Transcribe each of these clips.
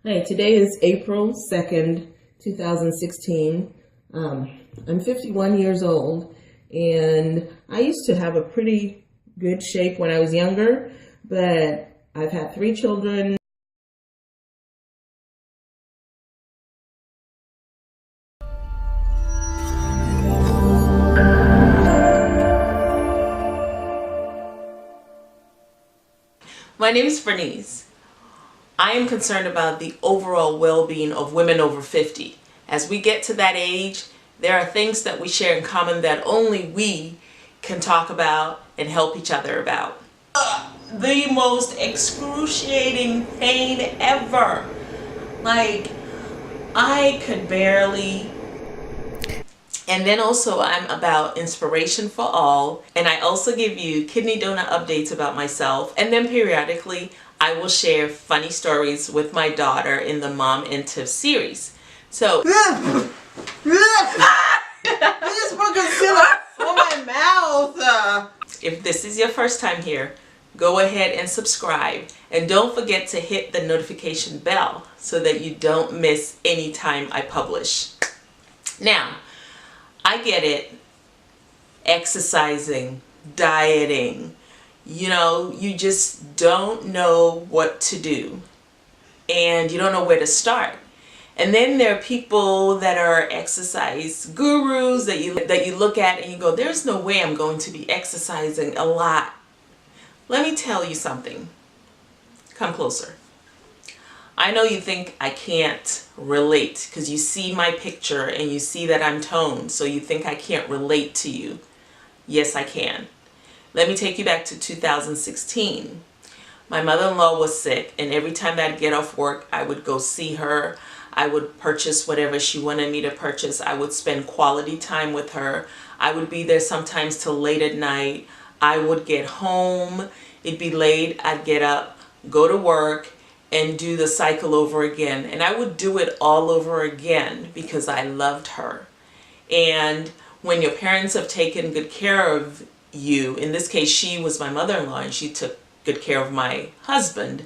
Hi, today is April 2nd, 2016. I'm 51 years old, and I used to have a pretty good shape when I was younger, but I've had 3 children. My name is Bernice. I am concerned about the overall well-being of women over 50. As we get to that age, there are things that we share in common that only we can talk about and help each other about. The most excruciating pain ever. Like, I could barely. And then also I'm about inspiration for all, and I also give you kidney donor updates about myself, and then periodically I will share funny stories with my daughter in the Mom and Tiff series. So I just put concealer on my mouth. If this is your first time here, go ahead and subscribe, and don't forget to hit the notification bell so that you don't miss any time I publish. Now, I get it, exercising, dieting, you just don't know what to do and you don't know where to start. And then there are people that are exercise gurus that you look at and you go, there's no way I'm going to be exercising a lot. Let me tell you something. Come closer. I know you think I can't relate because you see my picture and you see that I'm toned, so you think I can't relate to you. Yes, I can. Let me take you back to 2016. My mother-in-law was sick, and every time I'd get off work, I would go see her. I would purchase whatever she wanted me to purchase. I would spend quality time with her. I would be there sometimes till late at night. I would get home. It'd be late. I'd get up, go to work, and do the cycle over again. And I would do it all over again because I loved her. And when your parents have taken good care of you, in this case she was my mother-in-law and she took good care of my husband,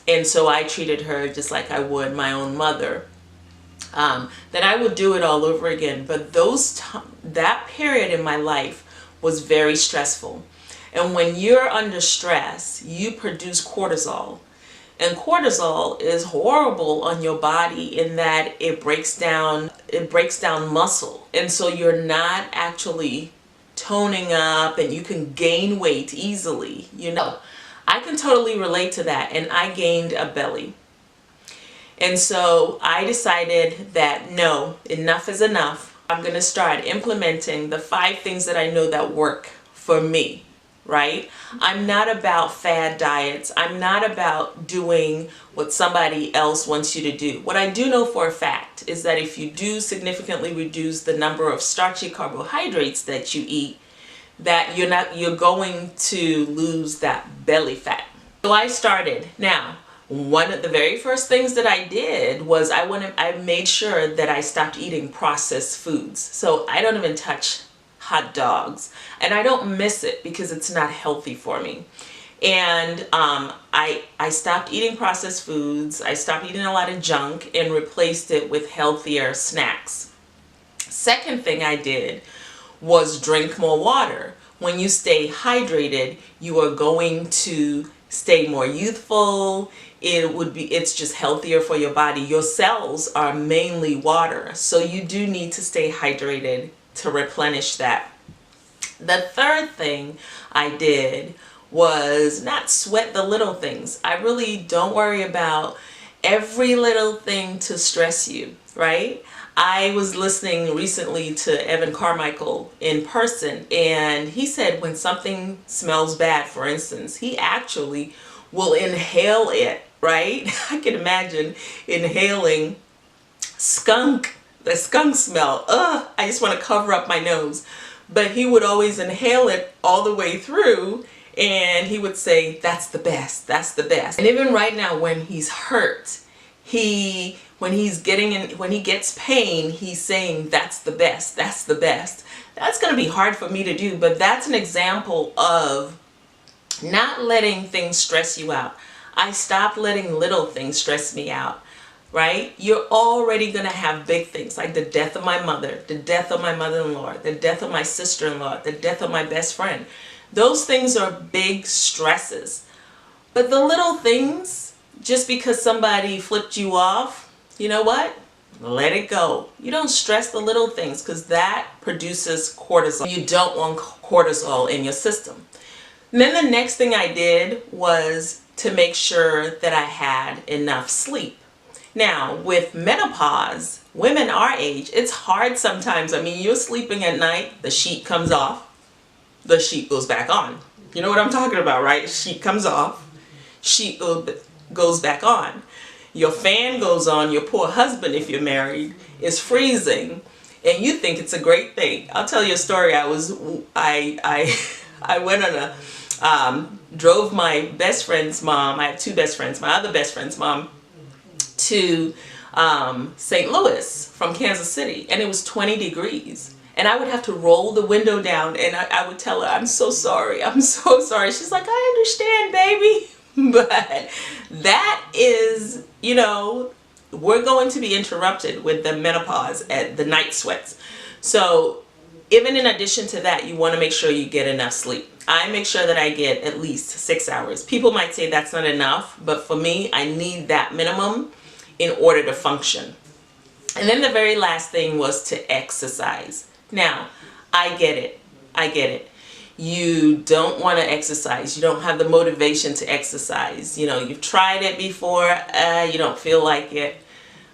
and so I treated her just like I would my own mother, then I would do it all over again. But that period in my life was very stressful. And when you're under stress, you produce cortisol. And cortisol is horrible on your body in that it breaks down muscle. And so you're not actually toning up and you can gain weight easily. I can totally relate to that, and I gained a belly. And so I decided that no, enough is enough. I'm going to start implementing the 5 things that I know that work for me. Right? I'm not about fad diets. I'm not about doing what somebody else wants you to do. What I do know for a fact is that if you do significantly reduce the number of starchy carbohydrates that you eat, that you're going to lose that belly fat. So I started. Now, one of the very first things that I did was I made sure that I stopped eating processed foods. So I don't even touch hot dogs, and I don't miss it because it's not healthy for me. And I stopped eating processed foods. I stopped eating a lot of junk and replaced it with healthier snacks. Second thing I did was drink more water. When you stay hydrated, you are going to stay more youthful. It's just healthier for your body. Your cells are mainly water, so you do need to stay hydrated to replenish that. The third thing I did was not sweat the little things. I really don't worry about every little thing to stress you, right? I was listening recently to Evan Carmichael in person, and he said when something smells bad, for instance, he actually will inhale it, right? I can imagine inhaling the skunk smell. I just want to cover up my nose. But he would always inhale it all the way through, and he would say, that's the best, that's the best. And even right now when he's hurt, when he gets pain, he's saying, that's the best, that's the best. That's going to be hard for me to do, but that's an example of not letting things stress you out. I stopped letting little things stress me out. right? You're already going to have big things like the death of my mother, the death of my mother-in-law, the death of my sister-in-law, the death of my best friend. Those things are big stresses. But the little things, just because somebody flipped you off, you know what? Let it go. You don't stress the little things because that produces cortisol. You don't want cortisol in your system. And then the next thing I did was to make sure that I had enough sleep. Now, with menopause, women our age, it's hard sometimes. I mean, you're sleeping at night, the sheet comes off, the sheet goes back on. You know what I'm talking about, right? Sheet comes off, sheet goes back on. Your fan goes on, your poor husband, if you're married, is freezing, and you think it's a great thing. I'll tell you a story. I went on a, drove my best friend's mom, I have two best friends, my other best friend's mom, to St. Louis from Kansas City, and it was 20 degrees. And I would have to roll the window down, and I would tell her, I'm so sorry, I'm so sorry. She's like, I understand, baby. But that is, you know, we're going to be interrupted with the menopause at the night sweats. So even in addition to that, you want to make sure you get enough sleep. I make sure that I get at least 6 hours. People might say that's not enough, but for me, I need that minimum in order to function. And then the very last thing was to exercise. Now, I get it. I get it. You don't want to exercise. You don't have the motivation to exercise. You know, you've tried it before, you don't feel like it.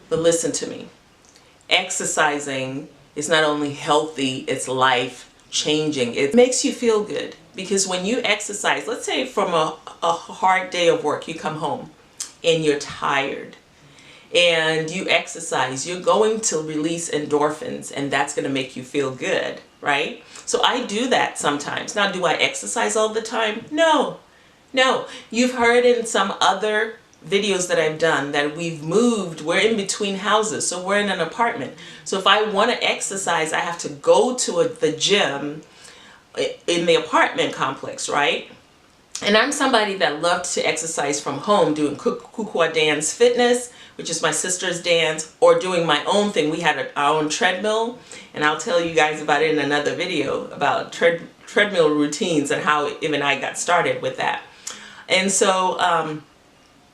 But listen to me. Exercising is not only healthy, it's life changing. It makes you feel good because when you exercise, let's say from a hard day of work, you come home and you're tired and you exercise, you're going to release endorphins, and that's going to make you feel good, right? So I do that sometimes. Now, do I exercise all the time? No, no. You've heard in some other videos that I've done that we've moved, we're in between houses, so we're in an apartment. So if I want to exercise, I have to go to the gym in the apartment complex, right? And I'm somebody that loved to exercise from home, doing Kukua Dance Fitness, which is my sister's dance, or doing my own thing. We had our own treadmill, and I'll tell you guys about it in another video about treadmill routines and how even I got started with that. And so,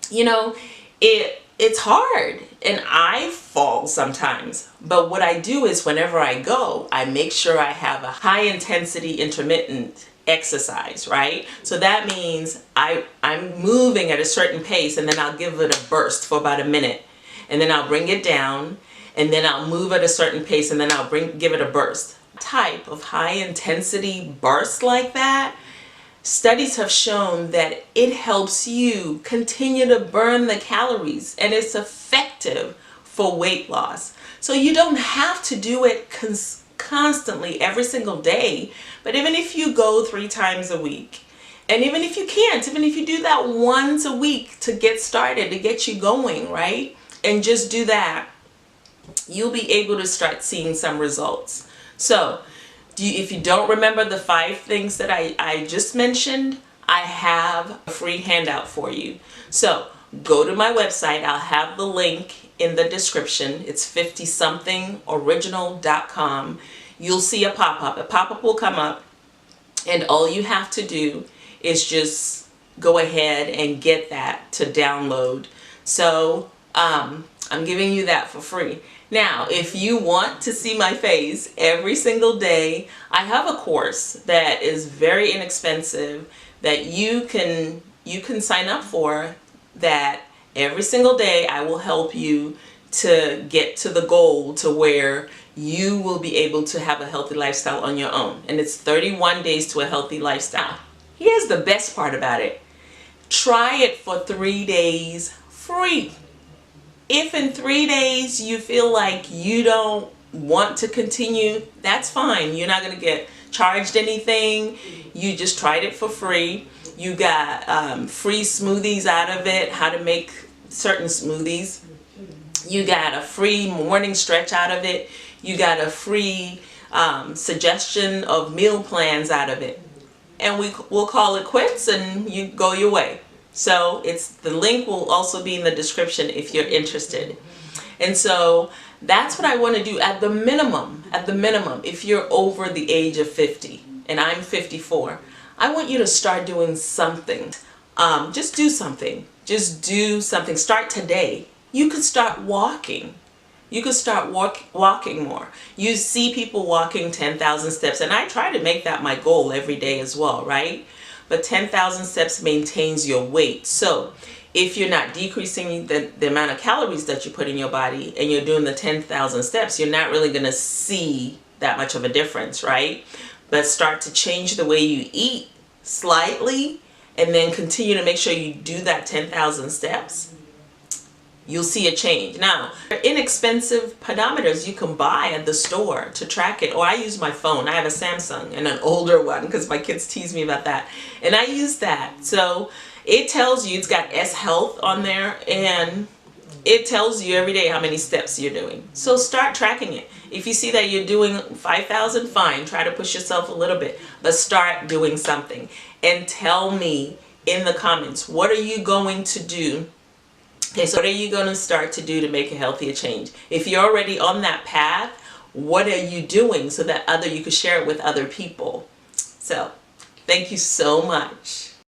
you know, it's hard, and I fall sometimes. But what I do is whenever I go, I make sure I have a high intensity intermittent exercise, right? So that means I'm moving at a certain pace, and then I'll give it a burst for about a minute, and then I'll bring it down, and then I'll move at a certain pace, and then I'll give it a burst. Type of high intensity burst like that, studies have shown that it helps you continue to burn the calories, and it's effective for weight loss. So you don't have to do it constantly every single day, but even if you go 3 times a week, and even if you can't, even if you do that once a week to get started, to get you going, right? And just do that, you'll be able to start seeing some results. So if you don't remember the 5 things that I just mentioned, I have a free handout for you. So go to my website. I'll have the link in the description. It's 50somethingoriginal.com. You'll see a pop-up. A pop-up will come up, and all you have to do is just go ahead and get that to download. So I'm giving you that for free. Now, if you want to see my face every single day, I have a course that is very inexpensive that you can sign up for, that every single day I will help you to get to the goal to where you will be able to have a healthy lifestyle on your own. And it's 31 days to a healthy lifestyle. Here's the best part about it. Try it for 3 days free. If in 3 days you feel like you don't want to continue, that's fine. You're not going to get charged anything. You just tried it for free. You got free smoothies out of it, how to make certain smoothies. You got a free morning stretch out of it. You got a free suggestion of meal plans out of it. And we'll call it quits, and you go your way. So the link will also be in the description if you're interested. And so that's what I want to do at the minimum, if you're over the age of 50 and I'm 54, I want you to start doing something. Just do something. Just do something. Start today. You could start walking. You could start walking more. You see people walking 10,000 steps, and I try to make that my goal every day as well, right? But 10,000 steps maintains your weight. So if you're not decreasing the amount of calories that you put in your body and you're doing the 10,000 steps, you're not really going to see that much of a difference, right? But start to change the way you eat slightly and then continue to make sure you do that 10,000 steps. You'll see a change. Now, inexpensive pedometers you can buy at the store to track it. Or I use my phone. I have a Samsung and an older one because my kids tease me about that. And I use that. So it tells you, it's got S Health on there, and it tells you every day how many steps you're doing. So start tracking it. If you see that you're doing 5,000, fine. Try to push yourself a little bit. But start doing something. And tell me in the comments, what are you going to do? Okay, so what are you going to start to do to make a healthier change? If you're already on that path, what are you doing so that you can share it with other people? So, thank you so much.